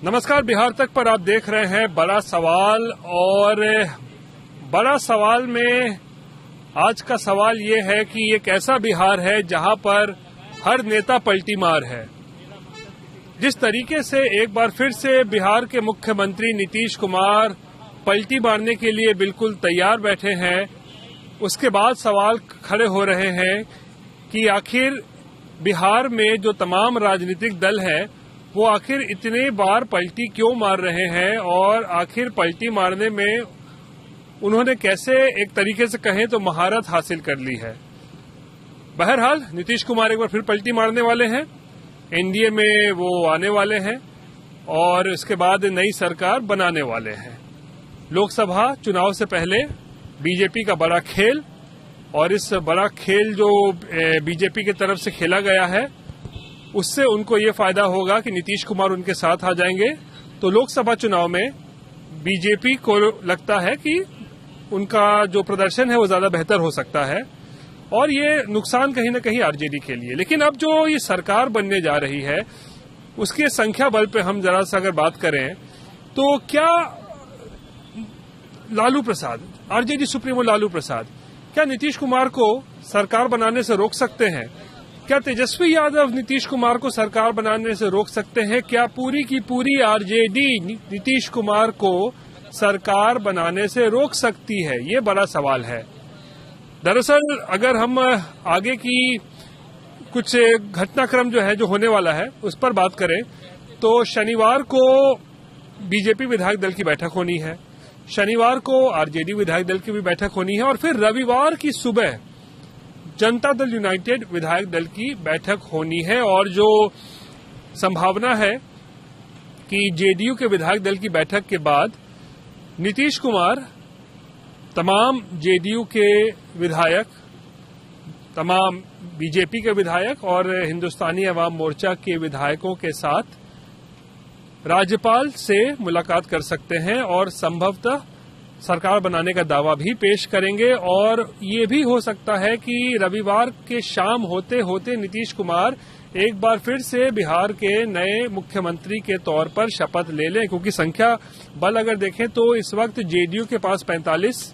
नमस्कार, बिहार तक पर आप देख रहे हैं बड़ा सवाल। और बड़ा सवाल में आज का सवाल ये है कि एक ऐसा बिहार है जहां पर हर नेता पलटी मार है। जिस तरीके से एक बार फिर से बिहार के मुख्यमंत्री नीतीश कुमार पलटी मारने के लिए बिल्कुल तैयार बैठे हैं, उसके बाद सवाल खड़े हो रहे हैं कि आखिर बिहार में जो तमाम राजनीतिक दल है वो आखिर इतने बार पलटी क्यों मार रहे हैं और आखिर पलटी मारने में उन्होंने कैसे एक तरीके से कहें तो महारत हासिल कर ली है। बहरहाल नीतीश कुमार एक बार फिर पलटी मारने वाले हैं, एनडीए में वो आने वाले हैं और इसके बाद नई सरकार बनाने वाले हैं। लोकसभा चुनाव से पहले बीजेपी का बड़ा खेल, और इस बड़ा खेल जो बीजेपी की तरफ से खेला गया है उससे उनको ये फायदा होगा कि नीतीश कुमार उनके साथ आ जाएंगे तो लोकसभा चुनाव में बीजेपी को लगता है कि उनका जो प्रदर्शन है वो ज्यादा बेहतर हो सकता है और ये नुकसान कहीं न कहीं आरजेडी के लिए। लेकिन अब जो ये सरकार बनने जा रही है उसके संख्या बल पे हम जरा सा अगर बात करें तो क्या लालू प्रसाद, आरजेडी सुप्रीमो लालू प्रसाद, क्या नीतीश कुमार को सरकार बनाने से रोक सकते हैं? क्या तेजस्वी यादव नीतीश कुमार को सरकार बनाने से रोक सकते हैं? क्या पूरी की पूरी आरजेडी नीतीश कुमार को सरकार बनाने से रोक सकती है? ये बड़ा सवाल है। दरअसल अगर हम आगे की कुछ घटनाक्रम जो है, जो होने वाला है, उस पर बात करें तो शनिवार को बीजेपी विधायक दल की बैठक होनी है, शनिवार को आरजेडी विधायक दल की भी बैठक होनी है और फिर रविवार की सुबह जनता दल यूनाइटेड विधायक दल की बैठक होनी है। और जो संभावना है कि जेडीयू के विधायक दल की बैठक के बाद नीतीश कुमार तमाम जेडीयू के विधायक, तमाम बीजेपी के विधायक और हिंदुस्तानी अवाम मोर्चा के विधायकों के साथ राज्यपाल से मुलाकात कर सकते हैं और संभवतः सरकार बनाने का दावा भी पेश करेंगे। और ये भी हो सकता है कि रविवार के शाम होते होते नीतीश कुमार एक बार फिर से बिहार के नए मुख्यमंत्री के तौर पर शपथ ले लें, क्योंकि संख्या बल अगर देखें तो इस वक्त जेडीयू के पास 45,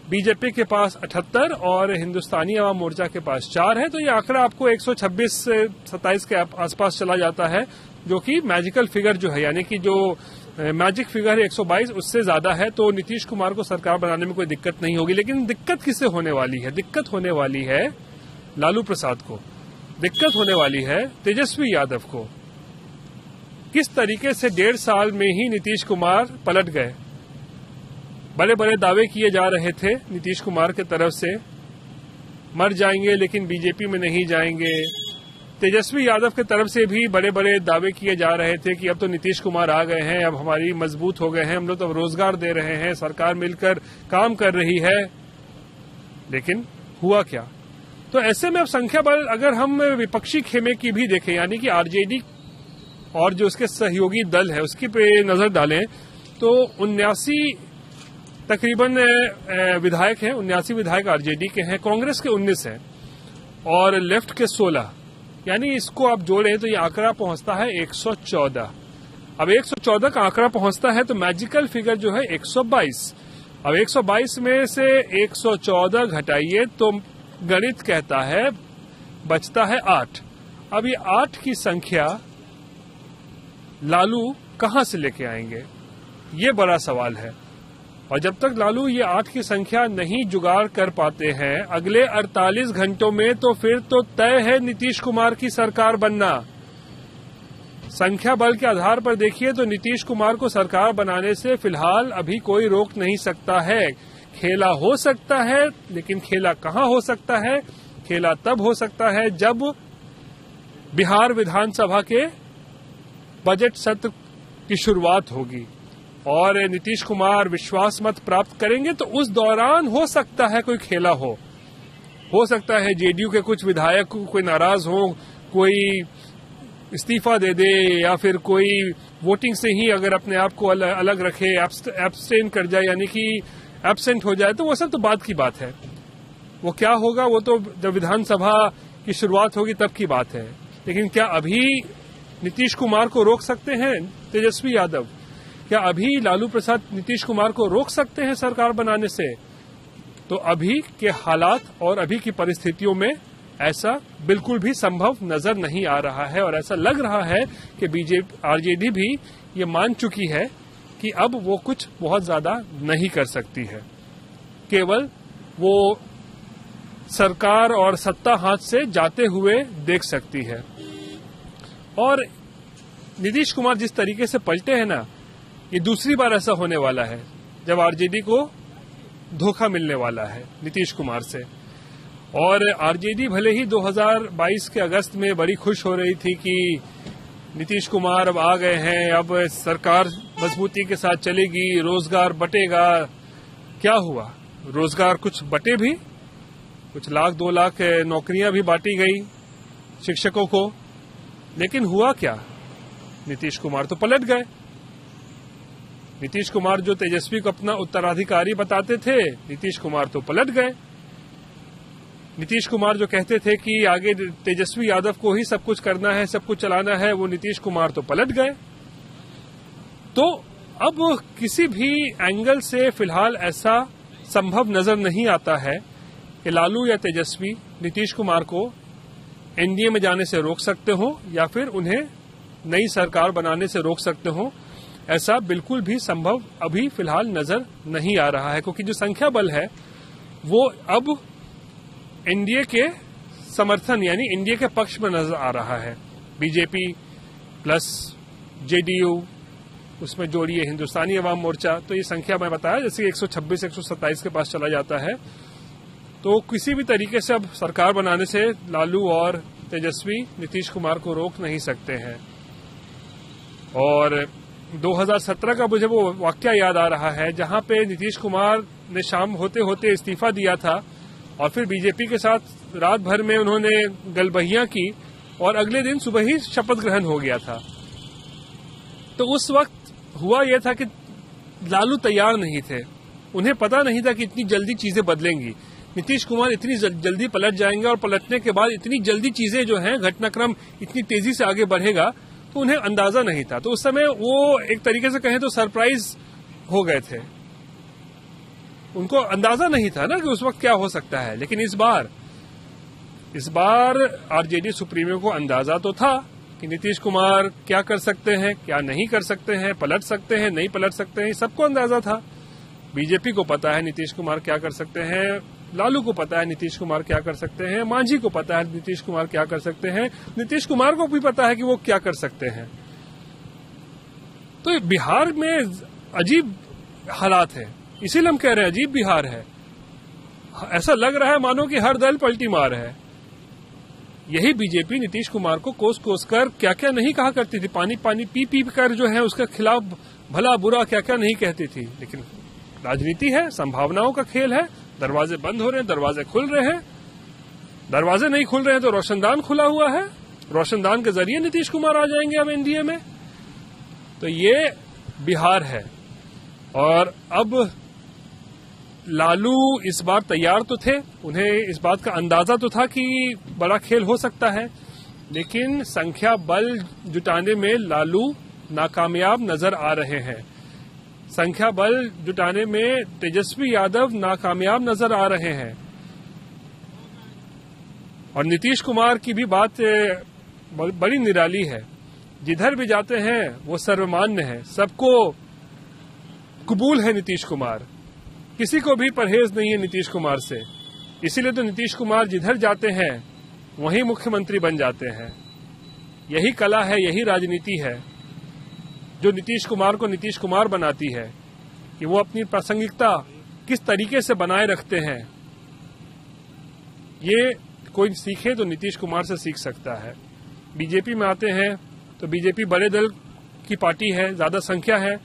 बीजेपी के पास 78 और हिंदुस्तानी अवाम मोर्चा के पास 4 है। तो ये आंकड़ा आपको 126 से 27 के आसपास चला जाता है, जो कि मैजिकल फिगर जो है, यानी कि जो मैजिक फिगर है 122, उससे ज्यादा है। तो नीतीश कुमार को सरकार बनाने में कोई दिक्कत नहीं होगी। लेकिन दिक्कत किससे होने वाली है? दिक्कत होने वाली है लालू प्रसाद को, दिक्कत होने वाली है तेजस्वी यादव को। किस तरीके से 1.5 साल में ही नीतीश कुमार पलट गए। बड़े बड़े दावे किए जा रहे थे नीतीश कुमार की तरफ से, मर जाएंगे लेकिन बीजेपी में नहीं जाएंगे। तेजस्वी यादव की तरफ से भी बड़े बड़े दावे किए जा रहे थे कि अब तो नीतीश कुमार आ गए हैं, अब हमारी मजबूत हो गए हैं, हम लोग तो रोजगार दे रहे हैं, सरकार मिलकर काम कर रही है। लेकिन हुआ क्या? तो ऐसे में अब संख्या बल अगर हम विपक्षी खेमे की भी देखें, यानी कि आरजेडी और जो उसके सहयोगी दल है उसकी पे नजर डालें तो 79 तकरीबन विधायक हैं, 79 विधायक आरजेडी के हैं, कांग्रेस के 19 हैं और लेफ्ट के 16, यानी इसको आप जोड़ें तो ये आंकड़ा पहुंचता है 114। अब 114 का आंकड़ा पहुंचता है तो मैजिकल फिगर जो है 122। अब 122 में से 114 घटाइए तो गणित कहता है बचता है 8। अब ये 8 की संख्या लालू कहां से लेके आएंगे, ये बड़ा सवाल है। और जब तक लालू ये 8 की संख्या नहीं जुगाड़ कर पाते हैं अगले 48 घंटों में, तो फिर तो तय है नीतीश कुमार की सरकार बनना। संख्या बल के आधार पर देखिए तो नीतीश कुमार को सरकार बनाने से फिलहाल अभी कोई रोक नहीं सकता है। खेला हो सकता है, लेकिन खेला कहां हो सकता है? खेला तब हो सकता है जब बिहार विधानसभा के बजट सत्र की शुरुआत होगी और नीतीश कुमार विश्वास मत प्राप्त करेंगे, तो उस दौरान हो सकता है कोई खेला हो सकता है जेडीयू के कुछ विधायक कोई नाराज हो, कोई इस्तीफा दे दे या फिर कोई वोटिंग से ही अगर अपने आप को अलग रखे, एब्सटेन कर जाए, यानी कि एब्सेंट हो जाए, तो वो सब तो बात की बात है। वो क्या होगा वो तो जब विधानसभा की शुरुआत होगी तब की बात है। लेकिन क्या अभी नीतीश कुमार को रोक सकते हैं तेजस्वी यादव? क्या अभी लालू प्रसाद नीतीश कुमार को रोक सकते हैं सरकार बनाने से? तो अभी के हालात और अभी की परिस्थितियों में ऐसा बिल्कुल भी संभव नजर नहीं आ रहा है और ऐसा लग रहा है कि बीजेपी आरजेडी भी ये मान चुकी है कि अब वो कुछ बहुत ज्यादा नहीं कर सकती है, केवल वो सरकार और सत्ता हाथ से जाते हुए देख सकती है। और नीतीश कुमार जिस तरीके से पलटे हैं ना, ये दूसरी बार ऐसा होने वाला है जब आरजेडी को धोखा मिलने वाला है नीतीश कुमार से। और आरजेडी भले ही 2022 के अगस्त में बड़ी खुश हो रही थी कि नीतीश कुमार अब आ गए हैं, अब सरकार मजबूती के साथ चलेगी, रोजगार बटेगा। क्या हुआ? रोजगार कुछ बटे भी, कुछ लाख 2 लाख नौकरियां भी बांटी गई शिक्षकों को, लेकिन हुआ क्या? नीतीश कुमार तो पलट गए। नीतीश कुमार जो तेजस्वी को अपना उत्तराधिकारी बताते थे, नीतीश कुमार तो पलट गए। नीतीश कुमार जो कहते थे कि आगे तेजस्वी यादव को ही सब कुछ करना है, सब कुछ चलाना है, वो नीतीश कुमार तो पलट गए। तो अब किसी भी एंगल से फिलहाल ऐसा संभव नजर नहीं आता है कि लालू या तेजस्वी नीतीश कुमार को एनडीए में जाने से रोक सकते हो या फिर उन्हें नई सरकार बनाने से रोक सकते हो। ऐसा बिल्कुल भी संभव अभी फिलहाल नजर नहीं आ रहा है, क्योंकि जो संख्या बल है वो अब एनडीए के समर्थन यानी एनडीए के पक्ष में नजर आ रहा है। बीजेपी प्लस जेडीयू, उसमें जोड़िए हिंदुस्तानी अवाम मोर्चा, तो ये संख्या मैं बताया जैसे 126 127 के पास चला जाता है। तो किसी भी तरीके से अब सरकार बनाने से लालू और तेजस्वी नीतीश कुमार को रोक नहीं सकते हैं। और 2017 का मुझे वो वाकया याद आ रहा है जहां पे नीतीश कुमार ने शाम होते होते इस्तीफा दिया था और फिर बीजेपी के साथ रात भर में उन्होंने गलबहियां की और अगले दिन सुबह ही शपथ ग्रहण हो गया था। तो उस वक्त हुआ यह था कि लालू तैयार नहीं थे, उन्हें पता नहीं था कि इतनी जल्दी चीजें बदलेंगी, नीतीश कुमार इतनी जल्दी पलट जाएंगे और पलटने के बाद इतनी जल्दी चीजें जो हैं, घटनाक्रम इतनी तेजी से आगे बढ़ेगा, तो उन्हें अंदाजा नहीं था। तो उस समय वो एक तरीके से कहें तो सरप्राइज हो गए थे, उनको अंदाजा नहीं था ना कि उस वक्त क्या हो सकता है। लेकिन इस बार आरजेडी सुप्रीमो को अंदाजा तो था कि नीतीश कुमार क्या कर सकते हैं, क्या नहीं कर सकते हैं, पलट सकते हैं, नहीं पलट सकते हैं, सबको अंदाजा था। बीजेपी को पता है नीतीश कुमार क्या कर सकते हैं, लालू को पता है नीतीश कुमार क्या कर सकते हैं, मांझी को पता है नीतीश कुमार क्या कर सकते हैं, नीतीश कुमार को भी पता है कि वो क्या कर सकते हैं। तो बिहार में अजीब हालात है, इसीलिए हम कह रहे हैं अजीब बिहार है। ऐसा लग रहा है मानो कि हर दल पलटी मार है। यही बीजेपी नीतीश कुमार को कोस कोस कर क्या क्या नहीं कहा करती थी, पानी पानी पी पी कर जो है उसके खिलाफ भला बुरा क्या क्या नहीं कहती थी। लेकिन राजनीति है, संभावनाओं का खेल है, दरवाजे बंद हो रहे हैं, दरवाजे खुल रहे हैं, दरवाजे नहीं खुल रहे हैं तो रोशनदान खुला हुआ है, रोशनदान के जरिए नीतीश कुमार आ जाएंगे अब एनडीए में। तो ये बिहार है। और अब लालू इस बार तैयार तो थे, उन्हें इस बात का अंदाजा तो था कि बड़ा खेल हो सकता है, लेकिन संख्या बल जुटाने में लालू नाकामयाब नजर आ रहे हैं। संख्या बल जुटाने में तेजस्वी यादव नाकामयाब नजर आ रहे हैं। और नीतीश कुमार की भी बात बड़ी निराली है, जिधर भी जाते हैं वो सर्वमान्य है, सबको कबूल है नीतीश कुमार, किसी को भी परहेज नहीं है नीतीश कुमार से। इसीलिए तो नीतीश कुमार जिधर जाते हैं वहीं मुख्यमंत्री बन जाते हैं। यही कला है, यही राजनीति है जो नीतीश कुमार को नीतीश कुमार बनाती है, कि वो अपनी प्रासंगिकता किस तरीके से बनाए रखते हैं। ये कोई सीखे तो नीतीश कुमार से सीख सकता है। बीजेपी में आते हैं तो बीजेपी बड़े दल की पार्टी है, ज्यादा संख्या है,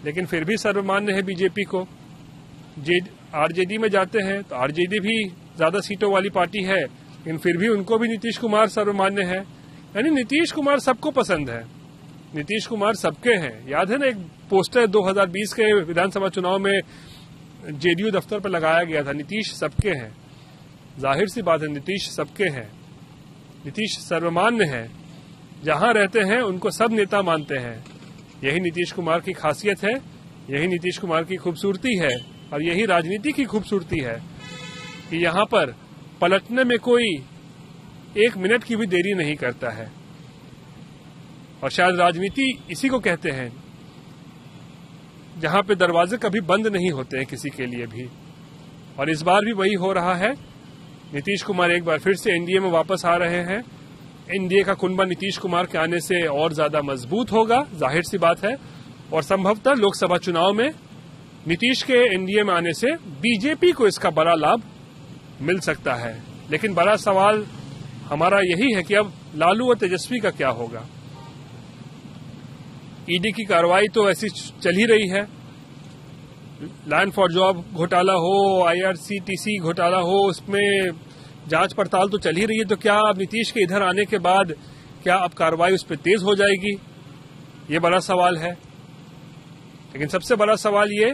लेकिन फिर भी सर्वमान्य है बीजेपी को। आरजेडी में जाते हैं तो आरजेडी भी ज्यादा सीटों वाली पार्टी है, लेकिन फिर भी उनको भी नीतीश कुमार सर्वमान्य है। यानी नीतीश कुमार सबको पसंद है, नीतीश कुमार सबके हैं। याद है ना एक पोस्टर 2020 के विधानसभा चुनाव में जेडीयू दफ्तर पर लगाया गया था, नीतीश सबके हैं। जाहिर सी बात है नीतीश सबके हैं, नीतीश सर्वमान्य है। जहां रहते हैं उनको सब नेता मानते हैं। यही नीतीश कुमार की खासियत है, यही नीतीश कुमार की खूबसूरती है और यही राजनीति की खूबसूरती है कि यहां पर पलटने में कोई 1 मिनट की भी देरी नहीं करता है। और शायद राजनीति इसी को कहते हैं जहां पे दरवाजे कभी बंद नहीं होते हैं किसी के लिए भी। और इस बार भी वही हो रहा है। नीतीश कुमार एक बार फिर से एनडीए में वापस आ रहे हैं। एनडीए का कुनबा नीतीश कुमार के आने से और ज्यादा मजबूत होगा, जाहिर सी बात है। और संभवतः लोकसभा चुनाव में नीतीश के एनडीए में आने से बीजेपी को इसका बड़ा लाभ मिल सकता है। लेकिन बड़ा सवाल हमारा यही है कि अब लालू और तेजस्वी का क्या होगा। ईडी की कार्रवाई तो ऐसी चल ही रही है। लैंड फॉर जॉब घोटाला हो, आईआरसीटीसी घोटाला हो, उसमें जांच पड़ताल तो चल ही रही है। तो क्या अब नीतीश के इधर आने के बाद क्या अब कार्रवाई उस पर तेज हो जाएगी, ये बड़ा सवाल है। लेकिन सबसे बड़ा सवाल ये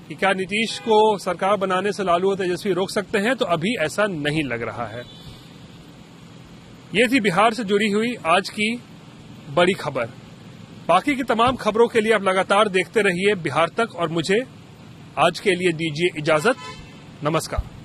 कि क्या नीतीश को सरकार बनाने से लालू और तेजस्वी रोक सकते हैं, तो अभी ऐसा नहीं लग रहा है। ये थी बिहार से जुड़ी हुई आज की बड़ी खबर। बाकी की तमाम खबरों के लिए आप लगातार देखते रहिए बिहार तक और मुझे आज के लिए दीजिए इजाजत। नमस्कार।